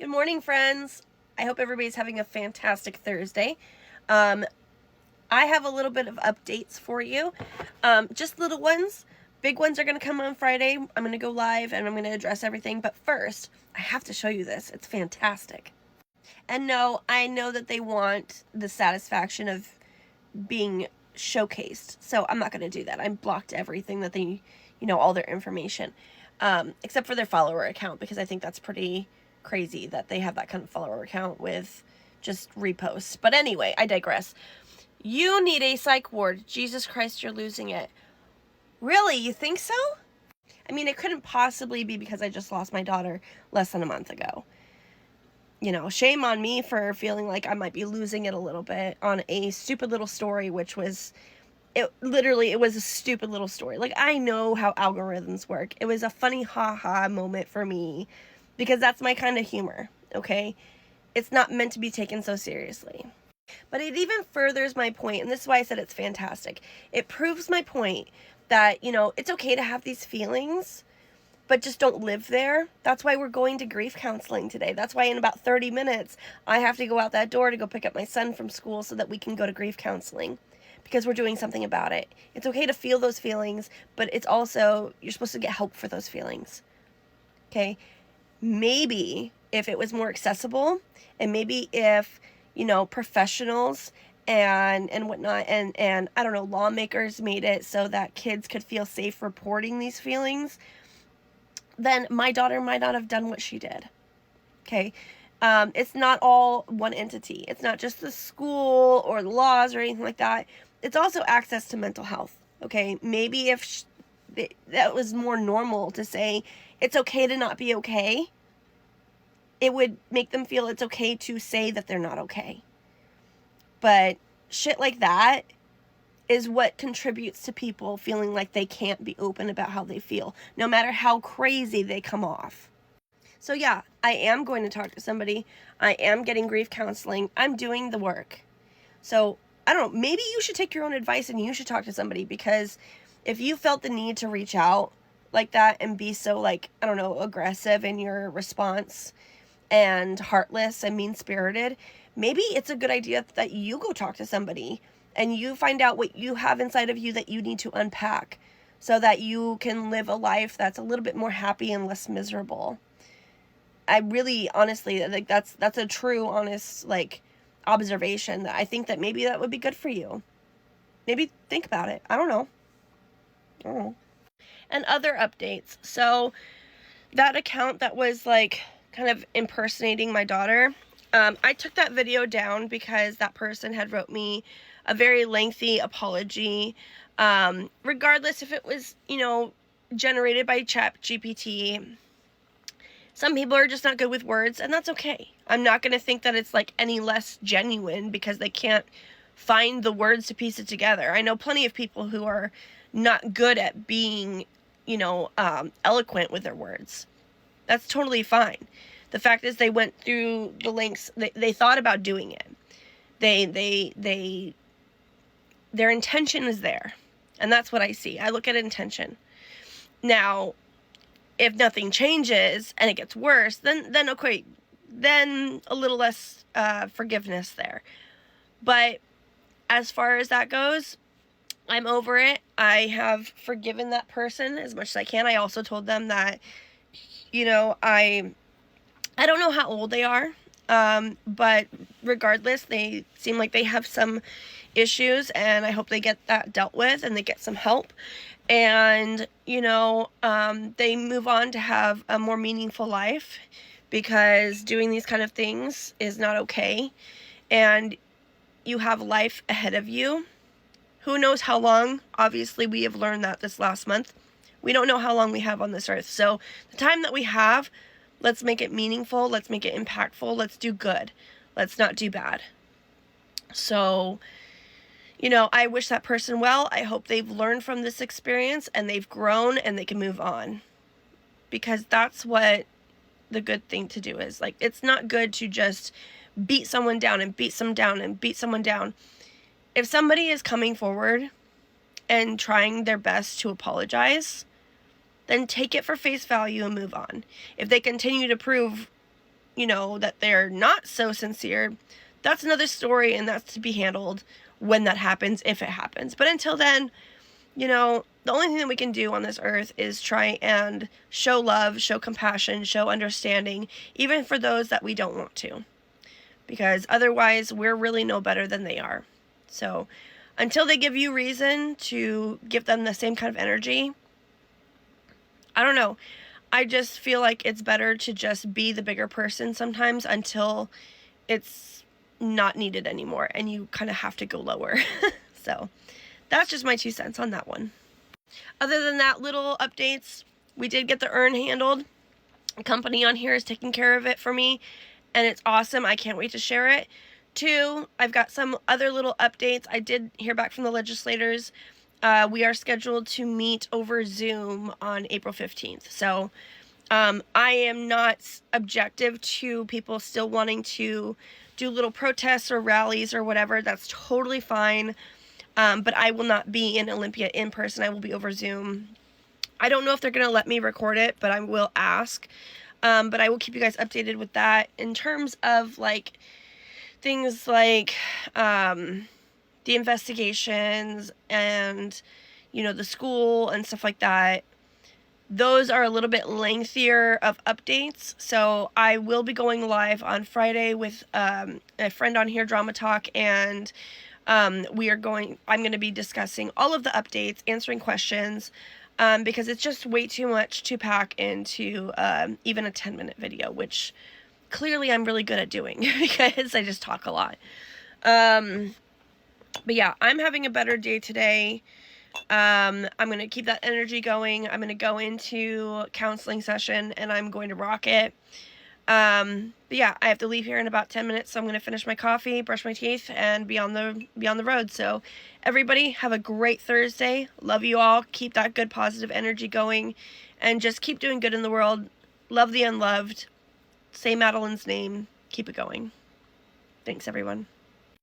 Good morning, friends. I hope everybody's having a fantastic Thursday. I have a little bit of updates for you. Just little ones. Big ones are going to come on Friday. I'm going to go live and I'm going to address everything. But first, I have to show you this. It's fantastic. And no, I know that they want the satisfaction of being showcased. So I'm not going to do that. I blocked everything that they, all their information. Except for their follower account, because I think that's pretty crazy that they have that kind of follower account with just reposts. But anyway, I digress. You need a psych ward. Jesus Christ, you're losing it. Really? You think so? I mean, it couldn't possibly be because I just lost my daughter less than a month ago. Shame on me for feeling like I might be losing it a little bit on a stupid little story, which was, it was a stupid little story. Like, I know how algorithms work. It was a funny ha-ha moment for me because that's my kind of humor, okay? It's not meant to be taken so seriously. But it even furthers my point, and this is why I said it's fantastic. It proves my point that, it's okay to have these feelings, but just don't live there. That's why we're going to grief counseling today. That's why in about 30 minutes, I have to go out that door to go pick up my son from school so that we can go to grief counseling, because we're doing something about it. It's okay to feel those feelings, but it's also, you're supposed to get help for those feelings, okay? Maybe if it was more accessible, and maybe if, professionals and whatnot, and I don't know, lawmakers made it so that kids could feel safe reporting these feelings, then my daughter might not have done what she did, okay? It's not all one entity. It's not just the school or the laws or anything like that. It's also access to mental health, okay? Maybe if that was more normal to say it's okay to not be okay, it would make them feel it's okay to say that they're not okay. But shit like that is what contributes to people feeling like they can't be open about how they feel, no matter how crazy they come off. So yeah, I am going to talk to somebody. I am getting grief counseling. I'm doing the work. So I don't know, maybe you should take your own advice and you should talk to somebody, because if you felt the need to reach out like that and be so, aggressive in your response and heartless and mean-spirited, maybe it's a good idea that you go talk to somebody and you find out what you have inside of you that you need to unpack so that you can live a life that's a little bit more happy and less miserable. I really, honestly, that's a true, honest, observation, that I think that maybe that would be good for you. Maybe think about it. I don't know. And other updates. So that account that was kind of impersonating my daughter, I took that video down because that person had wrote me a very lengthy apology. Regardless if it was, generated by ChatGPT, some people are just not good with words, and that's okay. I'm not going to think that it's any less genuine because they can't find the words to piece it together. I know plenty of people who are not good at being, eloquent with their words. That's totally fine. The fact is they went through the lengths, they thought about doing it. Their intention is there. And that's what I see. I look at intention. Now, if nothing changes and it gets worse, then okay, then a little less forgiveness there. But as far as that goes, I'm over it. I have forgiven that person as much as I can. I also told them that, I don't know how old they are, but regardless, they seem like they have some issues, and I hope they get that dealt with and they get some help. And, they move on to have a more meaningful life, because doing these kind of things is not okay. And you have life ahead of you. Who knows how long? Obviously, we have learned that this last month. We don't know how long we have on this earth. So the time that we have, let's make it meaningful. Let's make it impactful. Let's do good. Let's not do bad. So, I wish that person well. I hope they've learned from this experience and they've grown and they can move on. Because that's what the good thing to do is. It's not good to just beat someone down and beat someone down and beat someone down. If somebody is coming forward and trying their best to apologize, then take it for face value and move on. If they continue to prove you know, that they're not so sincere, that's another story, and that's to be handled when that happens, if it happens. But until then, you know, the only thing that we can do on this earth is try and show love, show compassion, show understanding, even for those that we don't want to. Because otherwise, we're really no better than they are. So, until they give you reason to give them the same kind of energy, I don't know. I just feel like it's better to just be the bigger person sometimes until it's not needed anymore and you kind of have to go lower. So, that's just my 2 cents on that one. Other than that, little updates. We did get the urn handled. A company on here is taking care of it for me, and it's awesome. I can't wait to share it. 2, I've got some other little updates. I did hear back from the legislators. We are scheduled to meet over Zoom on April 15th. So I am not objective to people still wanting to do little protests or rallies or whatever. That's totally fine. But I will not be in Olympia in person. I will be over Zoom. I don't know if they're going to let me record it, but I will ask. But I will keep you guys updated with that. In terms of, like, things like the investigations and, you know, the school and stuff like that, those are a little bit lengthier of updates. So I will be going live on Friday with a friend on here, Drama Talk, and I'm going to be discussing all of the updates, answering questions, because it's just way too much to pack into even a 10-minute video, which clearly I'm really good at doing because I just talk a lot. But yeah, I'm having a better day today. I'm going to keep that energy going. I'm going to go into counseling session and I'm going to rock it. But yeah, I have to leave here in about 10 minutes, so I'm going to finish my coffee, brush my teeth, and be on the road. So everybody, have a great Thursday. Love you all. Keep that good positive energy going and just keep doing good in the world. Love the unloved. Say Madeline's name. Keep it going. Thanks, everyone.